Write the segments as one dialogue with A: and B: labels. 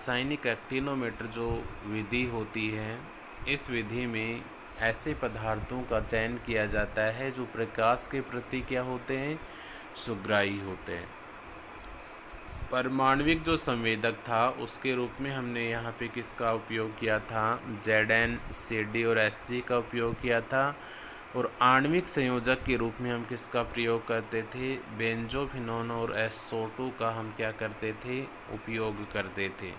A: रासायनिक एक्टिनोमीटर जो विधि होती है, इस विधि में ऐसे पदार्थों का चयन किया जाता है जो प्रकाश के प्रति क्या होते हैं, सुग्राही होते हैं। परमाणविक जो संवेदक था उसके रूप में हमने यहाँ पे किसका उपयोग किया था, Zn, Cd और Hg का उपयोग किया था। और आणविक संयोजक के रूप में हम किसका प्रयोग करते थे, बेंजोफिनोन और SO2 का हम क्या करते थे, उपयोग करते थे।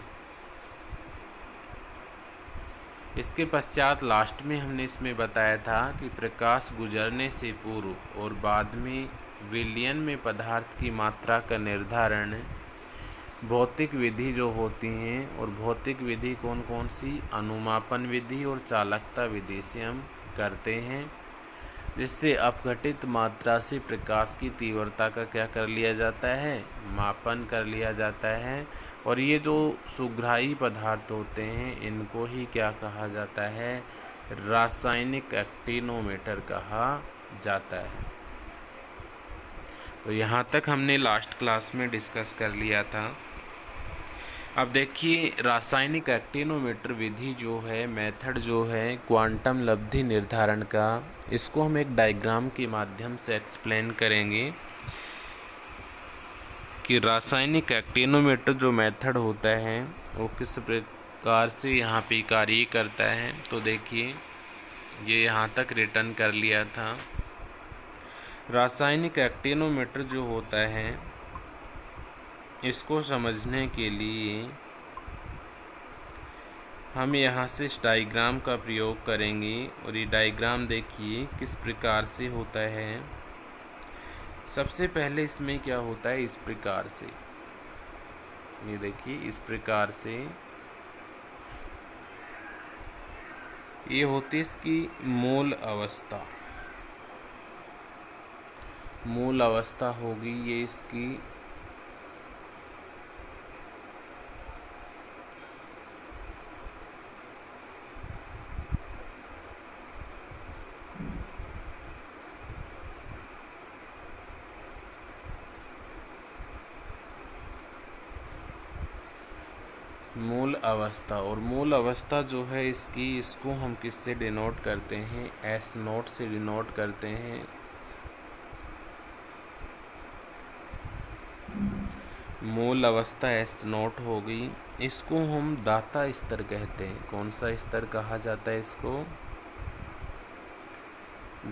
A: इसके पश्चात लास्ट में हमने इसमें बताया था कि प्रकाश गुजरने से पूर्व और बाद में विलयन में पदार्थ की मात्रा का निर्धारण भौतिक विधि जो होती हैं, और भौतिक विधि कौन कौन सी, अनुमापन विधि और चालकता विधि से हम करते हैं, जिससे अपघटित मात्रा से प्रकाश की तीव्रता का क्या कर लिया जाता है, मापन कर लिया जाता है। और ये जो सुग्राही पदार्थ होते हैं इनको ही क्या कहा जाता है, रासायनिक एक्टिनोमीटर कहा जाता है। तो यहाँ तक हमने लास्ट क्लास में डिस्कस कर लिया था। अब देखिए रासायनिक एक्टिनोमीटर विधि जो है, मेथड जो है क्वांटम लब्धि निर्धारण का, इसको हम एक डायग्राम के माध्यम से एक्सप्लेन करेंगे कि रासायनिक एक्टिनोमीटर जो मेथड होता है वो किस प्रकार से यहाँ पे कार्य करता है। तो देखिए ये यहाँ तक रिटर्न कर लिया था। रासायनिक एक्टिनोमीटर जो होता है इसको समझने के लिए हम यहाँ से इस डायग्राम का प्रयोग करेंगे। और ये डायग्राम देखिए किस प्रकार से होता है। सबसे पहले इसमें क्या होता है, इस प्रकार से, ये देखिए इस प्रकार से ये होती है इसकी मूल अवस्था। मूल अवस्था होगी ये इसकी मूल अवस्था। और मूल अवस्था जो है इसकी, इसको हम किससे डिनोट करते हैं, S0 से डिनोट करते हैं। मूल अवस्था S0 हो गई। इसको हम दाता स्तर कहते हैं। कौन सा स्तर कहा जाता है इसको,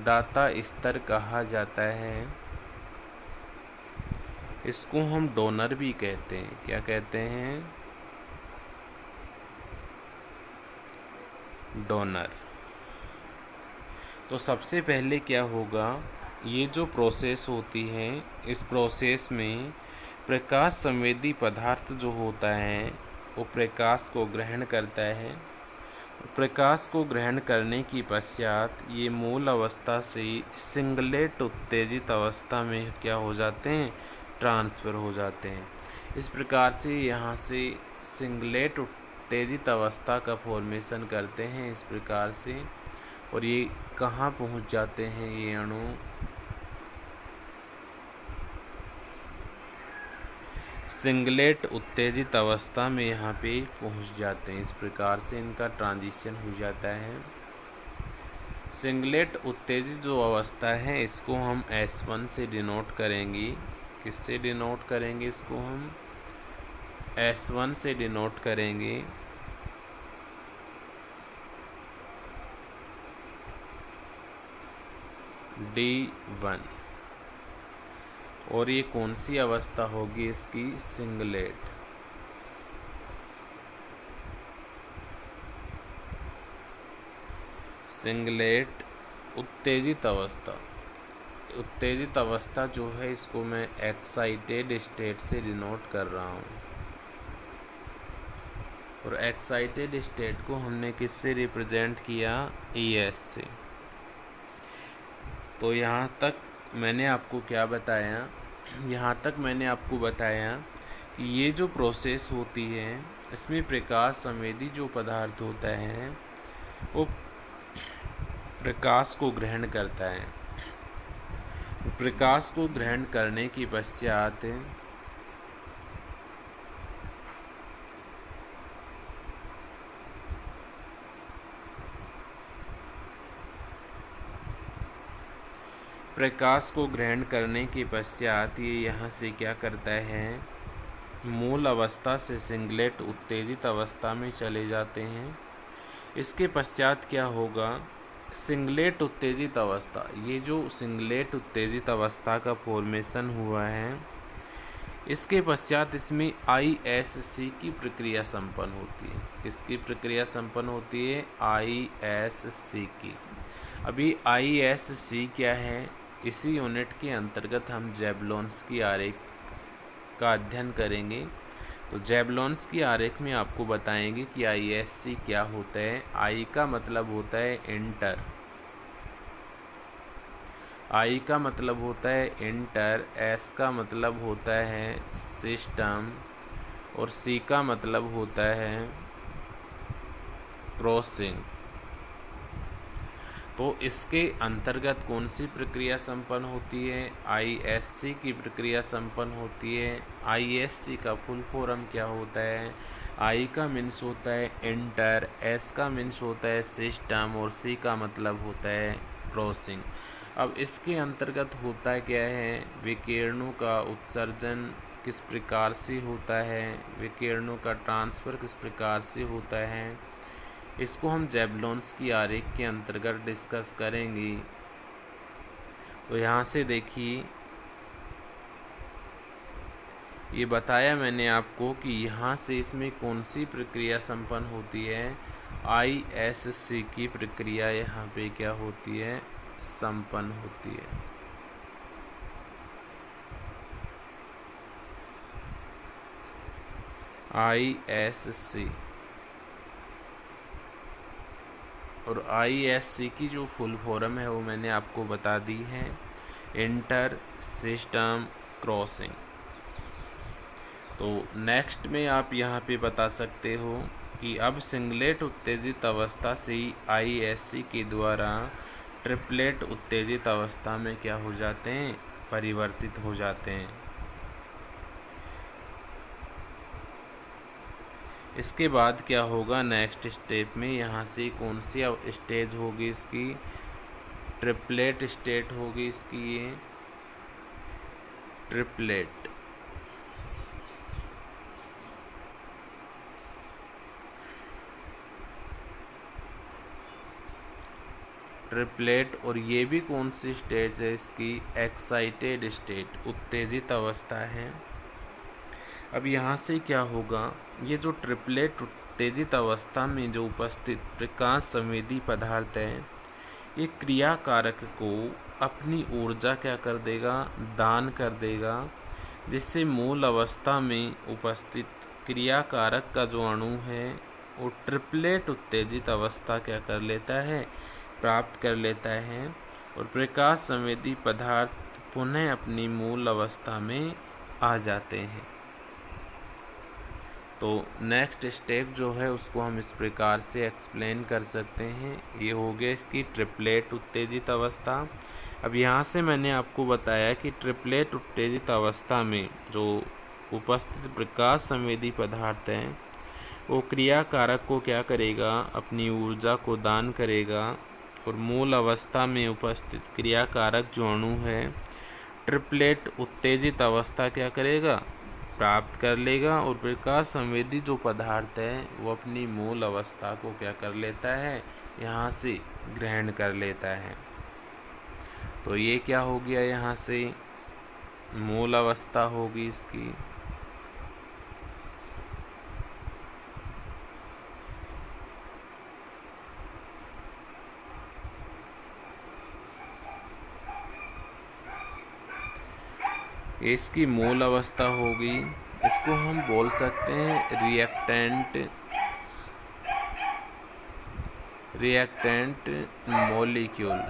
A: दाता स्तर कहा जाता है। इसको हम डोनर भी कहते हैं। क्या कहते हैं, डोनर। तो सबसे पहले क्या होगा, ये जो प्रोसेस होती है इस प्रोसेस में प्रकाश संवेदी पदार्थ जो होता है वो प्रकाश को ग्रहण करता है। प्रकाश को ग्रहण करने की पश्चात ये मूल अवस्था से सिंगलेट उत्तेजित अवस्था में क्या हो जाते हैं, ट्रांसफ़र हो जाते हैं। इस प्रकार से यहाँ से सिंगलेट उत्तेजित अवस्था का फॉर्मेशन करते हैं इस प्रकार से। और ये कहाँ पहुँच जाते हैं ये अणु, सिंगलेट उत्तेजित अवस्था में यहाँ पे पहुँच जाते हैं। इस प्रकार से इनका ट्रांजिशन हो जाता है। सिंगलेट उत्तेजित जो अवस्था है इसको हम S1 से डिनोट करेंगे। किससे डिनोट करेंगे, इसको हम S1 से डिनोट करेंगे। D1। और ये कौन सी अवस्था होगी इसकी, सिंगलेट। सिंगलेट उत्तेजित अवस्था। उत्तेजित अवस्था जो है इसको मैं एक्साइटेड स्टेट से डिनोट कर रहा हूँ। और एक्साइटेड स्टेट को हमने किससे रिप्रेजेंट किया, ES से। तो यहाँ तक मैंने आपको क्या बताया, यहाँ तक मैंने आपको बताया कि ये जो प्रोसेस होती है इसमें प्रकाश संवेदी जो पदार्थ होता है वो प्रकाश को ग्रहण करता है। प्रकाश को ग्रहण करने के पश्चात प्रकाश को ग्रहण करने के पश्चात ये यहाँ से क्या करता है, मूल अवस्था से सिंगलेट उत्तेजित अवस्था में चले जाते हैं। इसके पश्चात क्या होगा, सिंगलेट उत्तेजित अवस्था, ये जो सिंगलेट उत्तेजित अवस्था का फॉर्मेशन हुआ है, इसके पश्चात इसमें ISC की प्रक्रिया संपन्न होती है। किसकी प्रक्रिया संपन्न होती है, ISC की। अभी ISC क्या है, इसी यूनिट के अंतर्गत हम ज़ेबुलोन्स्की आरेख का अध्ययन करेंगे। तो ज़ेबुलोन्स्की आरेख में आपको बताएंगे कि ISC क्या होता है। I का मतलब होता है इंटर, I का मतलब होता है इंटर, S का मतलब होता है सिस्टम और C का मतलब होता है क्रॉसिंग। तो इसके अंतर्गत कौन सी प्रक्रिया संपन्न होती है, ISC की प्रक्रिया संपन्न होती है। ISC का फुल फॉर्म क्या होता है, I का मीन्स होता है इंटर, S का मीन्स होता है सिस्टम और C का मतलब होता है क्रॉसिंग। अब इसके अंतर्गत होता क्या है, विकिरणों का उत्सर्जन किस प्रकार से होता है, विकिरणों का ट्रांसफ़र किस प्रकार से होता है, इसको हम ज़ेबुलोन्स्की आरेख के अंतर्गत डिस्कस करेंगे। तो यहाँ से देखिए, ये बताया मैंने आपको कि यहाँ से इसमें कौन सी प्रक्रिया संपन्न होती है, ISC की प्रक्रिया यहाँ पे क्या होती है, संपन्न होती है। ISC और ISC की जो फुल फॉर्म है वो मैंने आपको बता दी है, इंटर सिस्टम क्रॉसिंग। तो नेक्स्ट में आप यहाँ पे बता सकते हो कि अब सिंगलेट उत्तेजित अवस्था से ISC के द्वारा ट्रिपलेट उत्तेजित अवस्था में क्या हो जाते हैं, परिवर्तित हो जाते हैं। इसके बाद क्या होगा, नेक्स्ट स्टेप में यहाँ से कौन सी स्टेज होगी इसकी, ट्रिपलेट स्टेट होगी इसकी, ये ट्रिपलेट। ट्रिपलेट और ये भी कौन सी स्टेज है इसकी, एक्साइटेड स्टेट, उत्तेजित अवस्था है। अब यहाँ से क्या होगा, ये जो ट्रिपलेट उत्तेजित अवस्था में जो उपस्थित प्रकाश संवेदी पदार्थ है, ये क्रिया कारक को अपनी ऊर्जा क्या कर देगा, दान कर देगा, जिससे मूल अवस्था में उपस्थित क्रिया कारक का जो अणु है वो ट्रिपलेट उत्तेजित अवस्था क्या कर लेता है, प्राप्त कर लेता है और प्रकाश संवेदी पदार्थ पुनः अपनी मूल अवस्था में आ जाते हैं। तो नेक्स्ट स्टेप जो है उसको हम इस प्रकार से एक्सप्लेन कर सकते हैं। ये हो गया इसकी ट्रिपलेट उत्तेजित अवस्था। अब यहाँ से मैंने आपको बताया कि ट्रिपलेट उत्तेजित अवस्था में जो उपस्थित प्रकाश संवेदी पदार्थ हैं वो क्रिया कारक को क्या करेगा, अपनी ऊर्जा को दान करेगा और मूल अवस्था में उपस्थित क्रिया कारक जो अणु है ट्रिपलेट उत्तेजित अवस्था क्या करेगा, प्राप्त कर लेगा और प्रकाश संवेदी जो पदार्थ है वो अपनी मूल अवस्था को क्या कर लेता है, यहाँ से ग्रहण कर लेता है। तो ये क्या हो गया, यहाँ से मूल अवस्था होगी इसकी। ये इसकी मूल अवस्था होगी। इसको हम बोल सकते हैं रिएक्टेंट मॉलिक्यूल।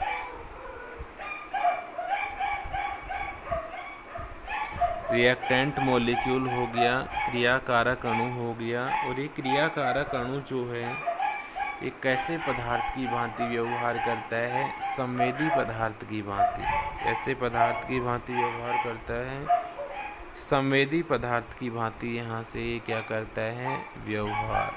A: रिएक्टेंट मॉलिक्यूल हो गया, क्रियाकारक अणु हो गया। और ये क्रियाकारक अणु जो है ये कैसे पदार्थ की भांति व्यवहार करता है, संवेदी पदार्थ की भांति। कैसे पदार्थ की भांति व्यवहार करता है, संवेदी पदार्थ की भांति यहाँ से ये क्या करता है, व्यवहार।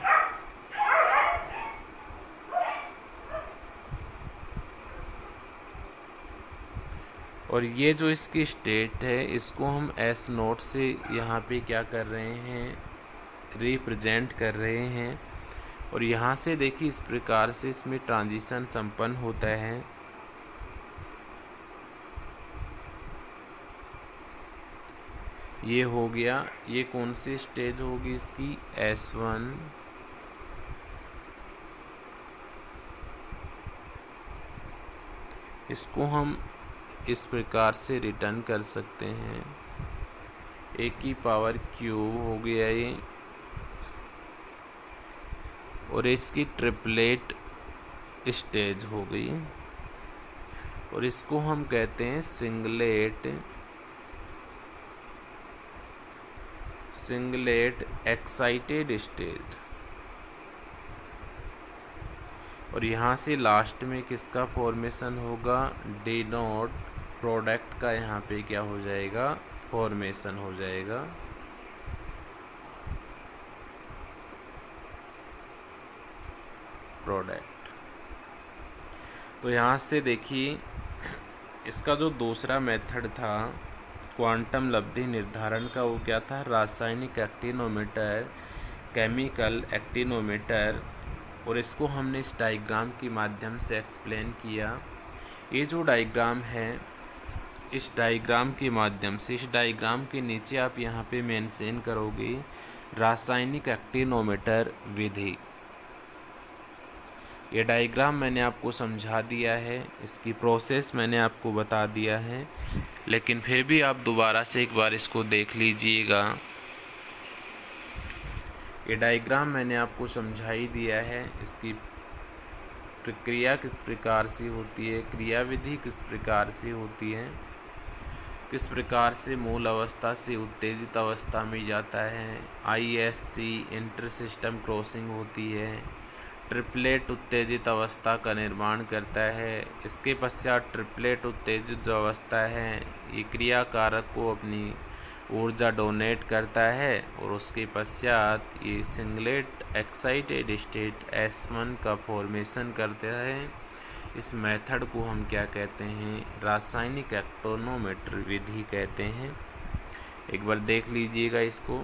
A: और ये जो इसकी स्टेट है इसको हम S नोट से यहाँ पे क्या कर रहे हैं, रिप्रेजेंट कर रहे हैं। और यहाँ से देखिए इस प्रकार से इसमें ट्रांजिशन संपन्न होता है। ये हो गया। ये कौन सी स्टेज होगी इसकी, S1। इसको हम इस प्रकार से रिटर्न कर सकते हैं, A की पावर क्यूब हो गया ये। और इसकी ट्रिपलेट स्टेज हो गई। और इसको हम कहते हैं सिंगलेट एक्साइटेड स्टेज। और यहाँ से लास्ट में किसका फॉर्मेशन होगा, डी नोट प्रोडक्ट का यहाँ पे क्या हो जाएगा, फॉर्मेशन हो जाएगा। प्रोडक्ट। तो यहाँ से देखिए इसका जो दूसरा मेथड था क्वांटम लब्धि निर्धारण का, वो क्या था, रासायनिक एक्टिनोमीटर, केमिकल एक्टिनोमीटर। और इसको हमने इस डायग्राम के माध्यम से एक्सप्लेन किया। ये जो डायग्राम है, इस डायग्राम के माध्यम से, इस डायग्राम के नीचे आप यहाँ पे मेंशन करोगे रासायनिक एक्टिनोमीटर विधि। ये डायग्राम मैंने आपको समझा दिया है, इसकी प्रोसेस मैंने आपको बता दिया है, लेकिन फिर भी आप दोबारा से एक बार इसको देख लीजिएगा। ये डायग्राम मैंने आपको समझा ही दिया है, इसकी प्रक्रिया किस प्रकार से होती है, क्रियाविधि किस प्रकार से होती है, किस प्रकार से मूल अवस्था से उत्तेजित अवस्था में जाता है, ISC इंटर सिस्टम क्रॉसिंग होती है, ट्रिपलेट उत्तेजित अवस्था का निर्माण करता है। इसके पश्चात ट्रिपलेट उत्तेजित जो अवस्था है ये क्रिया कारक को अपनी ऊर्जा डोनेट करता है। और उसके पश्चात ये सिंगलेट एक्साइटेड स्टेट S1 का फॉर्मेशन करता है। इस मेथड को हम क्या कहते हैं, रासायनिक एक्टिनोमीटर विधि कहते हैं। एक बार देख लीजिएगा इसको।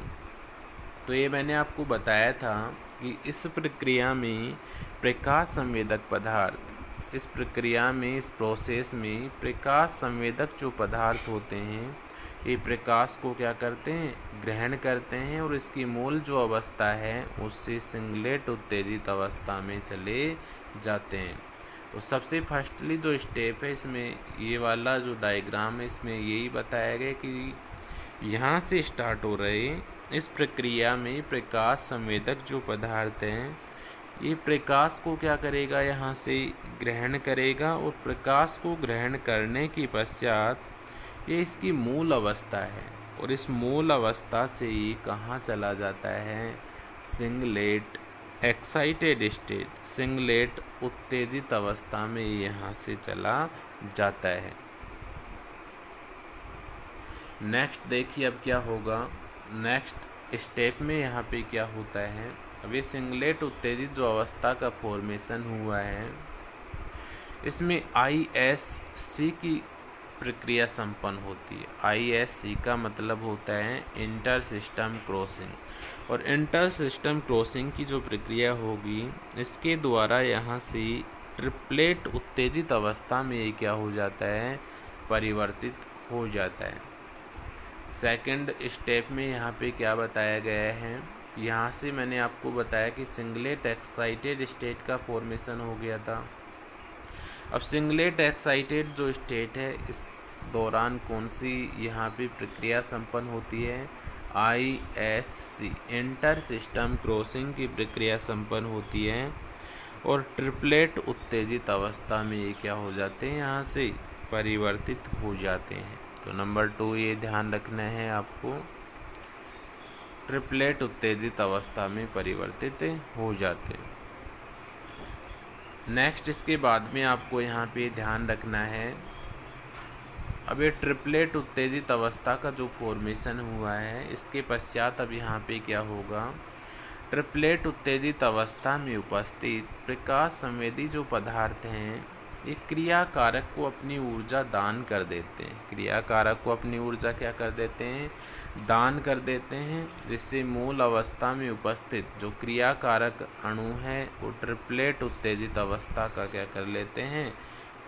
A: तो ये मैंने आपको बताया था कि इस प्रक्रिया में प्रकाश संवेदक पदार्थ, इस प्रक्रिया में, इस प्रोसेस में प्रकाश संवेदक जो पदार्थ होते हैं ये प्रकाश को क्या करते हैं, ग्रहण करते हैं और इसकी मूल जो अवस्था है उससे सिंगलेट उत्तेजित अवस्था में चले जाते हैं। तो सबसे फर्स्टली जो स्टेप है इसमें, ये वाला जो डायग्राम है इसमें यही बताया गया कि यहाँ से स्टार्ट हो रहे इस प्रक्रिया में प्रकाश संवेदक जो पदार्थ हैं ये प्रकाश को क्या करेगा, यहाँ से ग्रहण करेगा। और प्रकाश को ग्रहण करने के पश्चात ये इसकी मूल अवस्था है और इस मूल अवस्था से ये कहाँ चला जाता है, सिंगलेट एक्साइटेड स्टेट, सिंगलेट उत्तेजित अवस्था में यहाँ से चला जाता है। नेक्स्ट देखिए अब क्या होगा, नेक्स्ट स्टेप में यहाँ पे क्या होता है। अब ये सिंगलेट उत्तेजित जो अवस्था का फॉर्मेशन हुआ है इसमें ISC की प्रक्रिया संपन्न होती है। ISC का मतलब होता है इंटर सिस्टम क्रॉसिंग। और इंटर सिस्टम क्रॉसिंग की जो प्रक्रिया होगी इसके द्वारा यहाँ से ट्रिपलेट उत्तेजित अवस्था में ये क्या हो जाता है, परिवर्तित हो जाता है। सेकंड स्टेप में यहाँ पे क्या बताया गया है, यहाँ से मैंने आपको बताया कि सिंगलेट एक्साइटेड स्टेट का फॉर्मेशन हो गया था। अब सिंगलेट एक्साइटेड जो स्टेट है इस दौरान कौन सी यहाँ पे प्रक्रिया संपन्न होती है, ISC इंटर सिस्टम क्रॉसिंग की प्रक्रिया संपन्न होती है। और ट्रिपलेट उत्तेजित अवस्था में ये क्या हो जाते हैं, यहाँ से परिवर्तित हो जाते हैं। तो नंबर 2 ये ध्यान रखना है आपको, ट्रिपलेट उत्तेजित अवस्था में परिवर्तित हो जाते हैं। नेक्स्ट इसके बाद में आपको यहाँ पे ध्यान रखना है, अब ये ट्रिपलेट उत्तेजित अवस्था का जो फॉर्मेशन हुआ है इसके पश्चात अब यहाँ पे क्या होगा, ट्रिपलेट उत्तेजित अवस्था में उपस्थित प्रकाश संवेदी जो पदार्थ हैं एक क्रिया कारक को अपनी ऊर्जा दान कर देते हैं। क्रिया कारक को अपनी ऊर्जा क्या कर देते हैं? दान कर देते हैं, जिससे मूल अवस्था में उपस्थित जो क्रिया कारक अणु है वो ट्रिपलेट उत्तेजित अवस्था का क्या कर लेते हैं?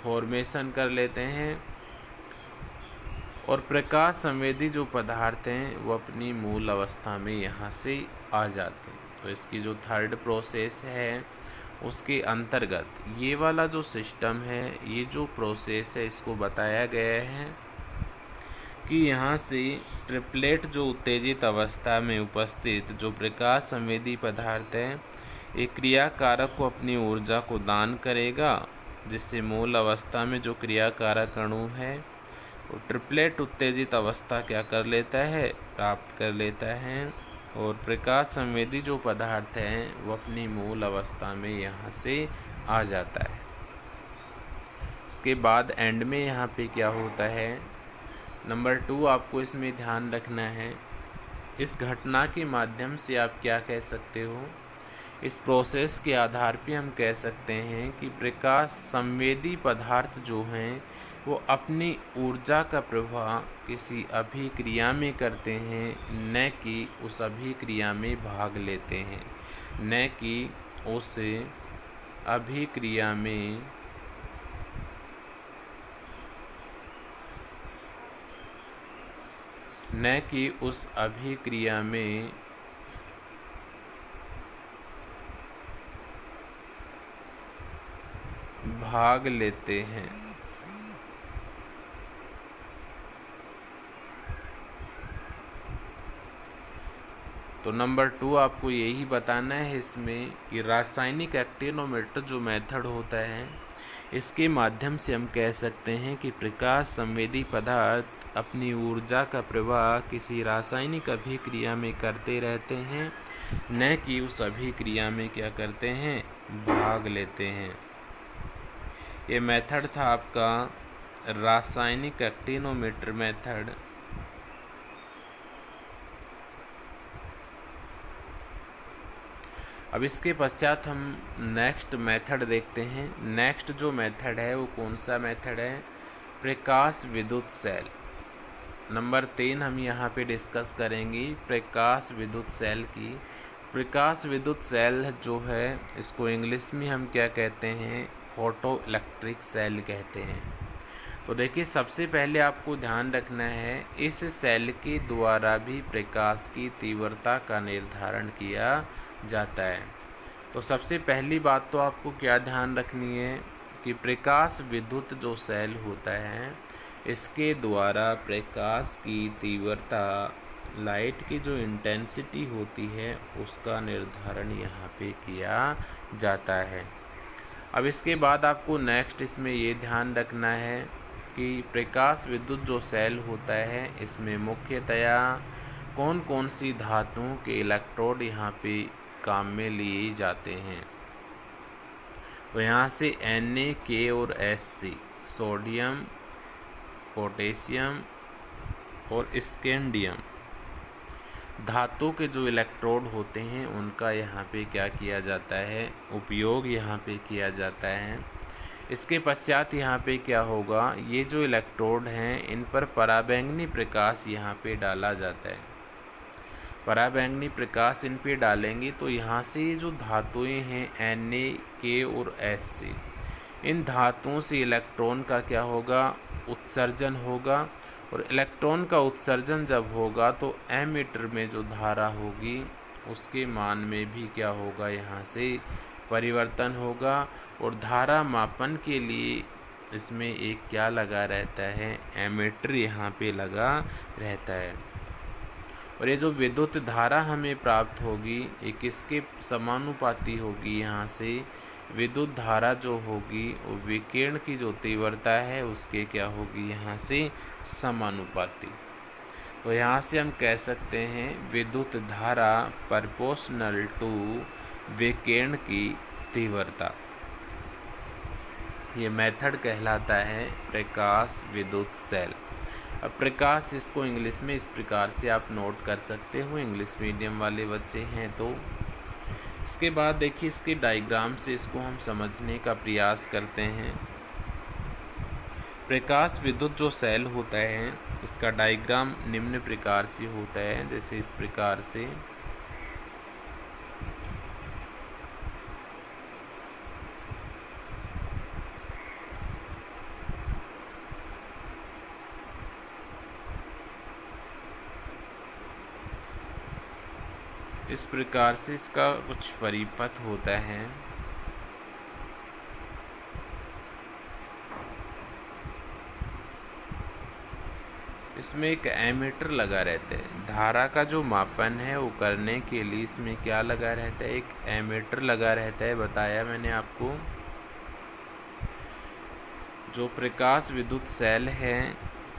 A: फॉर्मेशन कर लेते हैं। और प्रकाश संवेदी जो पदार्थ हैं वो अपनी मूल अवस्था में यहाँ से आ जाते हैं। तो इसकी जो थर्ड प्रोसेस है उसके अंतर्गत ये वाला जो सिस्टम है, ये जो प्रोसेस है, इसको बताया गया है कि यहाँ से ट्रिपलेट जो उत्तेजित अवस्था में उपस्थित जो प्रकाश संवेदी पदार्थ है, एक क्रिया कारक को अपनी ऊर्जा को दान करेगा, जिससे मूल अवस्था में जो क्रिया कारक अणु है वो ट्रिपलेट उत्तेजित अवस्था क्या कर लेता है? प्राप्त कर लेता है। और प्रकाश संवेदी जो पदार्थ हैं वो अपनी मूल अवस्था में यहाँ से आ जाता है। इसके बाद एंड में यहाँ पे क्या होता है? नंबर 2 आपको इसमें ध्यान रखना है। इस घटना के माध्यम से आप क्या कह सकते हो? इस प्रोसेस के आधार पे हम कह सकते हैं कि प्रकाश संवेदी पदार्थ जो हैं वो अपनी ऊर्जा का प्रवाह किसी अभिक्रिया में करते हैं, न कि उस अभिक्रिया में भाग लेते हैं, न कि उस अभिक्रिया में भाग लेते हैं। तो नंबर 2 आपको यही बताना है इसमें कि रासायनिक एक्टिनोमीटर जो मेथड होता है, इसके माध्यम से हम कह सकते हैं कि प्रकाश संवेदी पदार्थ अपनी ऊर्जा का प्रवाह किसी रासायनिक अभिक्रिया में करते रहते हैं, न कि उस अभिक्रिया में क्या करते हैं? भाग लेते हैं। ये मेथड था आपका रासायनिक एक्टिनोमीटर मेथड। अब इसके पश्चात हम नेक्स्ट मेथड देखते हैं। नेक्स्ट जो मेथड है वो कौन सा मेथड है? प्रकाश विद्युत सेल। नंबर 3 हम यहाँ पे डिस्कस करेंगे प्रकाश विद्युत सेल की। प्रकाश विद्युत सेल जो है इसको इंग्लिश में हम क्या कहते हैं? फोटो इलेक्ट्रिक सेल कहते हैं। तो देखिए, सबसे पहले आपको ध्यान रखना है इस सेल के द्वारा भी प्रकाश की तीव्रता का निर्धारण किया जाता है। तो सबसे पहली बात तो आपको क्या ध्यान रखनी है कि प्रकाश विद्युत जो सेल होता है इसके द्वारा प्रकाश की तीव्रता, लाइट की जो इंटेंसिटी होती है उसका निर्धारण यहाँ पे किया जाता है। अब इसके बाद आपको नेक्स्ट इसमें ये ध्यान रखना है कि प्रकाश विद्युत जो सेल होता है इसमें मुख्यतया कौन कौन सी धातुओं के इलेक्ट्रोड यहाँ पे काम में लिए जाते हैं। तो यहाँ से Na, K और Sc, सोडियम, पोटेशियम और स्कैंडियम धातु के जो इलेक्ट्रोड होते हैं उनका यहाँ पे क्या किया जाता है? उपयोग यहाँ पे किया जाता है। इसके पश्चात यहाँ पे क्या होगा? ये जो इलेक्ट्रोड हैं इन पर पराबैंगनी प्रकाश यहाँ पे डाला जाता है। पराबैंगनी प्रकाश इन पे डालेंगे तो यहाँ से ये जो धातुएं हैं Na, K और Sc, इन धातुओं से इलेक्ट्रॉन का क्या होगा? उत्सर्जन होगा। और इलेक्ट्रॉन का उत्सर्जन जब होगा तो एमीटर में जो धारा होगी उसके मान में भी क्या होगा? यहाँ से परिवर्तन होगा। और धारा मापन के लिए इसमें एक क्या लगा रहता है? एमीटर यहाँ पे लगा रहता है। और ये जो विद्युत धारा हमें प्राप्त होगी ये किसके समानुपाती होगी? यहाँ से विद्युत धारा जो होगी वो विकिरण की जो तीव्रता है उसके क्या होगी? यहाँ से समानुपाती। तो यहाँ से हम कह सकते हैं विद्युत धारा प्रोपोर्शनल टू विकिरण की तीव्रता। ये मेथड कहलाता है प्रकाश विद्युत सेल। अब प्रकाश, इसको इंग्लिश में इस प्रकार से आप नोट कर सकते हो, इंग्लिश मीडियम वाले बच्चे हैं तो। इसके बाद देखिए इसके डायग्राम से इसको हम समझने का प्रयास करते हैं। प्रकाश विद्युत जो सेल होता है इसका डायग्राम निम्न प्रकार से होता है, जैसे इस प्रकार से। इस प्रकार से इसका कुछ परिपथ होता है। इसमें एक एमीटर लगा रहता है। धारा का जो मापन है वो करने के लिए इसमें क्या लगा रहता है, एक एमीटर लगा रहता है। बताया मैंने आपको। जो प्रकाश विद्युत सेल है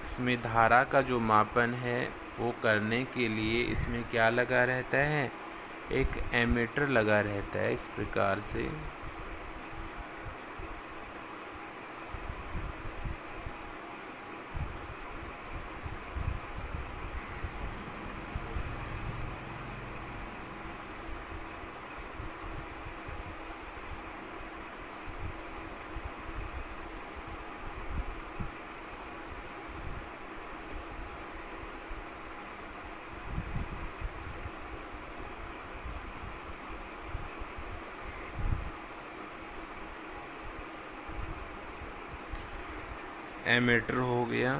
A: इसमें धारा का जो मापन है वो करने के लिए इसमें क्या लगा रहता है, एक एमीटर लगा रहता है, इस प्रकार से। एमीटर हो गया।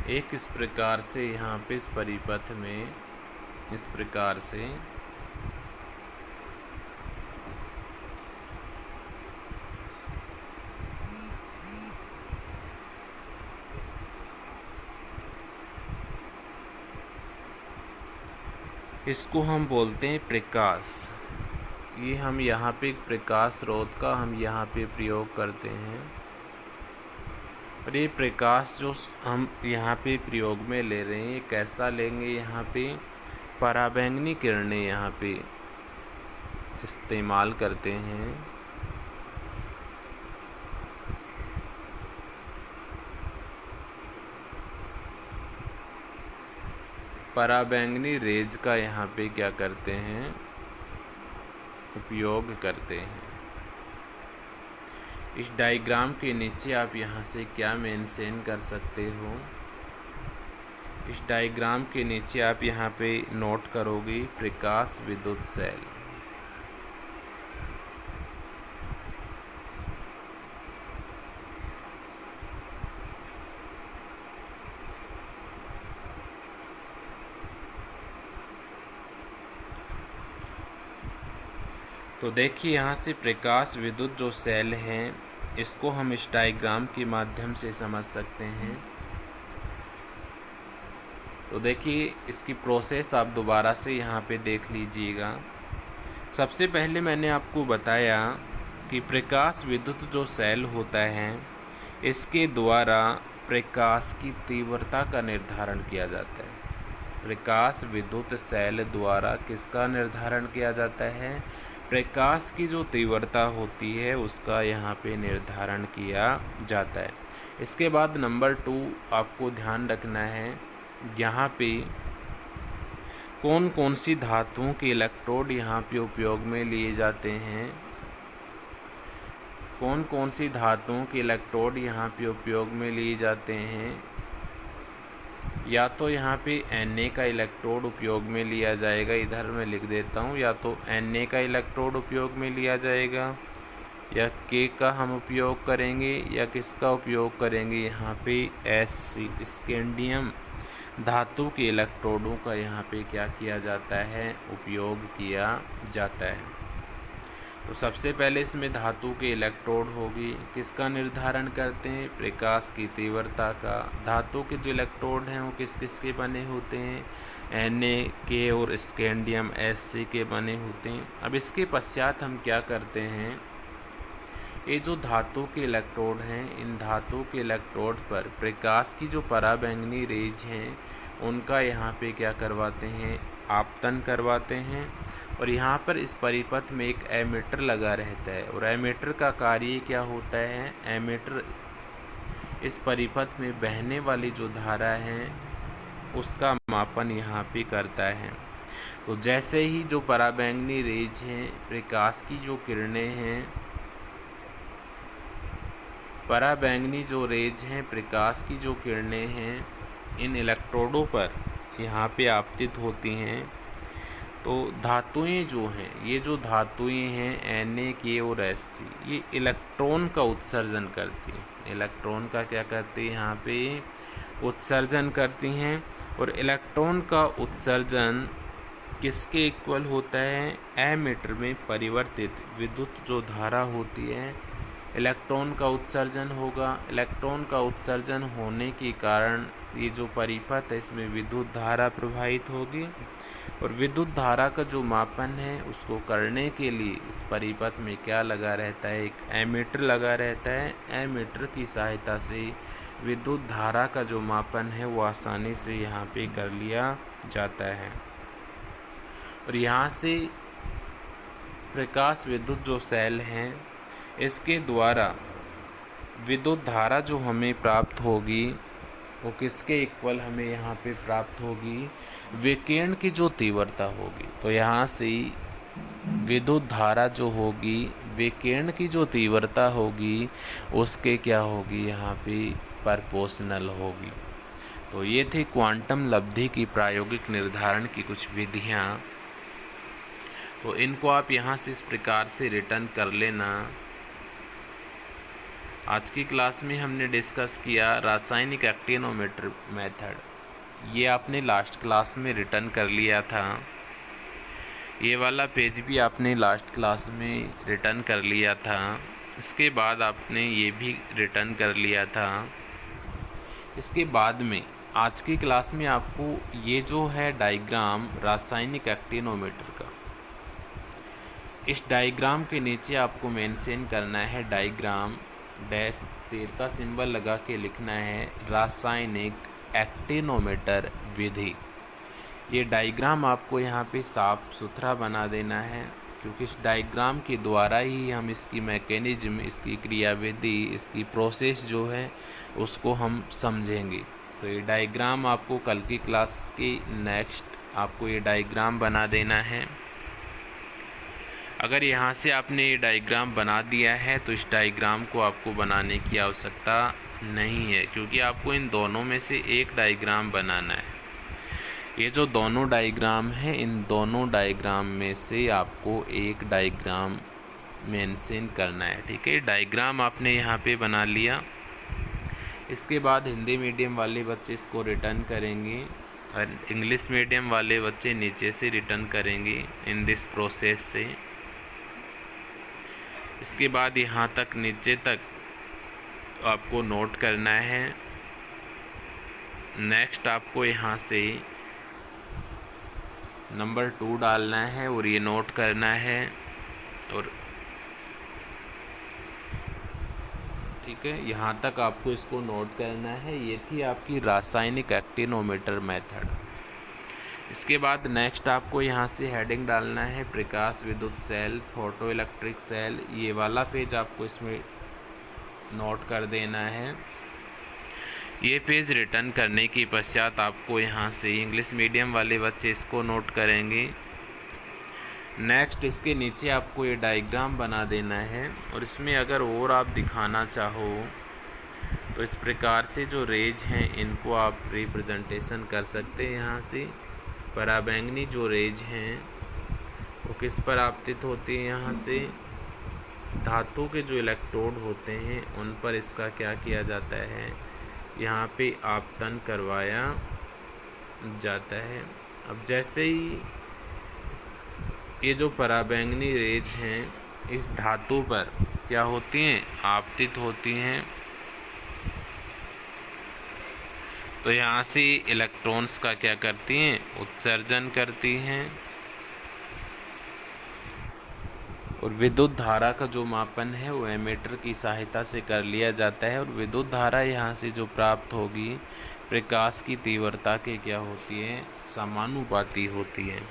A: एक इस प्रकार से यहाँ पे इस परिपथ में इस प्रकार से इसको हम बोलते हैं प्रकाश। ये हम यहाँ पे एक प्रकाश स्रोत का हम यहाँ पे प्रयोग करते हैं। और ये प्रकाश जो हम यहाँ पे प्रयोग में ले रहे हैं, ये कैसा लेंगे, यहाँ पे पराबैंगनी किरणें यहाँ पे इस्तेमाल करते हैं। पराबैंगनी रेज का यहाँ पे क्या करते हैं, उपयोग करते हैं। इस डायग्राम के नीचे आप यहाँ से क्या मेंशन कर सकते हो, इस डायग्राम के नीचे आप यहाँ पे नोट करोगे प्रकाश विद्युत सेल। तो देखिए यहाँ से प्रकाश विद्युत जो सेल हैं इसको हम इस डायग्राम के माध्यम से समझ सकते हैं। तो देखिए इसकी प्रोसेस आप दोबारा से यहाँ पे देख लीजिएगा। सबसे पहले मैंने आपको बताया कि प्रकाश विद्युत जो सेल होता है इसके द्वारा प्रकाश की तीव्रता का निर्धारण किया जाता है। प्रकाश विद्युत सेल द्वारा किसका निर्धारण किया जाता है, प्रकाश की जो तीव्रता होती है उसका यहाँ पे निर्धारण किया जाता है। इसके बाद नंबर 2 आपको ध्यान रखना है, यहाँ पे कौन कौन सी धातुओं के इलेक्ट्रोड यहाँ पे उपयोग में लिए जाते हैं। कौन कौन सी धातुओं के इलेक्ट्रोड यहाँ पे उपयोग में लिए जाते हैं। या तो यहाँ पे Na का इलेक्ट्रोड उपयोग में लिया जाएगा, इधर मैं लिख देता हूँ, या तो Na का इलेक्ट्रोड उपयोग में लिया जाएगा, या K का हम उपयोग करेंगे, या किसका उपयोग करेंगे, यहाँ पे Sc स्कैंडियम धातु के इलेक्ट्रोडों का यहाँ पे क्या किया जाता है, उपयोग किया जाता है। तो सबसे पहले इसमें धातु के इलेक्ट्रोड होगी, किसका निर्धारण करते हैं, प्रकाश की तीव्रता का। धातु के जो इलेक्ट्रोड हैं वो किस किस के बने होते हैं, Na, K और स्कैंडियम Sc के बने होते हैं। अब इसके पश्चात हम क्या करते हैं, ये जो धातु के इलेक्ट्रोड हैं इन धातु के इलेक्ट्रोड पर प्रकाश की जो पराबैंगनी रेज हैं उनका यहाँ पे क्या करवाते हैं, आपतन करवाते हैं। और यहाँ पर इस परिपथ में एक एमीटर लगा रहता है, और एमीटर का कार्य क्या होता है, एमीटर इस परिपथ में बहने वाली जो धारा है उसका मापन यहाँ पे करता है। तो जैसे ही जो पराबैंगनी रेज हैं, प्रकाश की जो किरणें हैं, पराबैंगनी जो रेज हैं, प्रकाश की जो किरणें हैं, इन इलेक्ट्रोडों पर यहाँ पे आपतित होती हैं, तो धातुएं जो हैं, ये जो धातुएं हैं Na, K और Sc, ये इलेक्ट्रॉन का उत्सर्जन करती हैं। इलेक्ट्रॉन का क्या करती है, यहाँ पे उत्सर्जन करती हैं। और इलेक्ट्रॉन का उत्सर्जन किसके इक्वल होता है, एमीटर में परिवर्तित विद्युत जो धारा होती है, इलेक्ट्रॉन का उत्सर्जन होगा। इलेक्ट्रॉन का उत्सर्जन होने के कारण ये जो परिपथ है, इसमें विद्युत धारा प्रवाहित होगी। और विद्युत धारा का जो मापन है उसको करने के लिए इस परिपथ में क्या लगा रहता है, एक एमीटर लगा रहता है। एमीटर की सहायता से विद्युत धारा का जो मापन है वो आसानी से यहाँ पे कर लिया जाता है। और यहाँ से प्रकाश विद्युत जो सेल हैं, इसके द्वारा विद्युत धारा जो हमें प्राप्त होगी वो किसके इक्वल हमें यहाँ पे प्राप्त होगी, विकिरण की जो तीव्रता होगी। तो यहाँ से विद्युत धारा जो होगी, विकिरण की जो तीव्रता होगी, उसके क्या होगी, यहाँ पे प्रोपोर्शनल होगी। तो ये थी क्वांटम लब्धि की प्रायोगिक निर्धारण की कुछ विधियाँ। तो इनको आप यहाँ से इस प्रकार से रिटर्न कर लेना। आज की क्लास में हमने डिस्कस किया रासायनिक एक्टिनोमीटर मेथड। ये आपने लास्ट क्लास में रिटर्न कर लिया था। ये वाला पेज भी आपने लास्ट क्लास में रिटर्न कर लिया था। इसके बाद आपने ये भी रिटर्न कर लिया था। इसके बाद में आज की क्लास में आपको ये जो है डायग्राम रासायनिक एक्टिनोमीटर का, इस डायग्राम के नीचे आपको मेंशन करना है डायग्राम डैश तीर का सिंबल लगा के लिखना है रासायनिक एक्टिनोमीटर विधि। ये डायग्राम आपको यहाँ पे साफ सुथरा बना देना है, क्योंकि इस डायग्राम के द्वारा ही हम इसकी मैकेनिज्म, इसकी क्रियाविधि, इसकी प्रोसेस जो है उसको हम समझेंगे। तो ये डायग्राम आपको कल की क्लास के नेक्स्ट आपको ये डायग्राम बना देना है। अगर यहाँ से आपने ये डायग्राम बना दिया है तो इस डायग्राम को आपको बनाने की आवश्यकता नहीं है, क्योंकि आपको इन दोनों में से एक डायग्राम बनाना है। ये जो दोनों डायग्राम हैं, इन दोनों डायग्राम में से आपको एक डायग्राम मेंशन करना है। ठीक है, डायग्राम आपने यहाँ पे बना लिया। इसके बाद हिंदी मीडियम वाले बच्चे इसको रिटर्न करेंगे और इंग्लिश मीडियम वाले बच्चे नीचे से रिटर्न करेंगे इन दिस प्रोसेस से। इसके बाद यहाँ तक नीचे तक आपको नोट करना है। नेक्स्ट आपको यहाँ से नंबर 2 डालना है और ये नोट करना है। और ठीक है, यहाँ तक आपको इसको नोट करना है। ये थी आपकी रासायनिक एक्टिनोमीटर मेथड। इसके बाद नेक्स्ट आपको यहाँ से हेडिंग डालना है प्रकाश विद्युत सेल, फोटो इलेक्ट्रिक सेल। ये वाला पेज आपको इसमें नोट कर देना है। ये पेज रिटर्न करने के पश्चात आपको यहाँ से इंग्लिश मीडियम वाले बच्चे इसको नोट करेंगे। नेक्स्ट इसके नीचे आपको ये डायग्राम बना देना है और इसमें अगर और आप दिखाना चाहो तो इस प्रकार से जो रेज हैं इनको आप रिप्रेजेंटेशन कर सकते हैं। यहाँ से पराबैंगनी जो रेज हैं वो किस पर आपतित होती है, यहाँ से धातु के जो इलेक्ट्रोड होते हैं उन पर इसका क्या किया जाता है, यहाँ पे आपतन करवाया जाता है। अब जैसे ही ये जो पराबैंगनी रेज हैं इस धातु पर क्या होती हैं, आपतित होती हैं, तो यहाँ से इलेक्ट्रॉन्स का क्या करती हैं, उत्सर्जन करती हैं। और विद्युत धारा का जो मापन है वो एमीटर की सहायता से कर लिया जाता है। और विद्युत धारा यहाँ से जो प्राप्त होगी प्रकाश की तीव्रता के क्या होती है, समानुपाती होती है।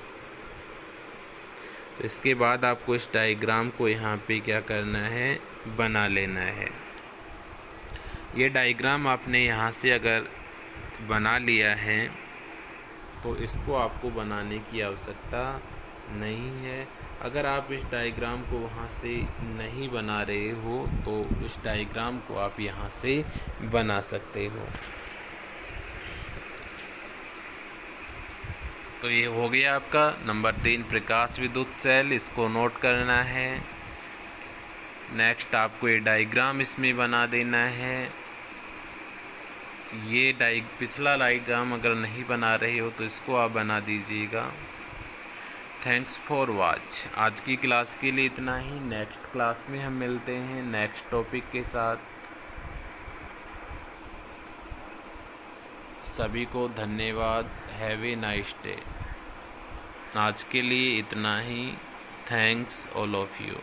A: तो इसके बाद आपको इस डायग्राम को यहाँ पे क्या करना है, बना लेना है। ये डायग्राम आपने यहाँ से अगर बना लिया है तो इसको आपको बनाने की आवश्यकता नहीं है। अगर आप इस डायग्राम को वहाँ से नहीं बना रहे हो तो इस डायग्राम को आप यहाँ से बना सकते हो। तो ये हो गया आपका नंबर 3 प्रकाश विद्युत सेल, इसको नोट करना है। नेक्स्ट आपको ये डायग्राम इसमें बना देना है। ये पिछला डायग्राम अगर नहीं बना रहे हो तो इसको आप बना दीजिएगा। Thanks for watch. आज की क्लास के लिए इतना ही। नेक्स्ट क्लास में हम मिलते हैं नेक्स्ट टॉपिक के साथ। सभी को धन्यवाद। Have a nice day. आज के लिए इतना ही। Thanks all of you.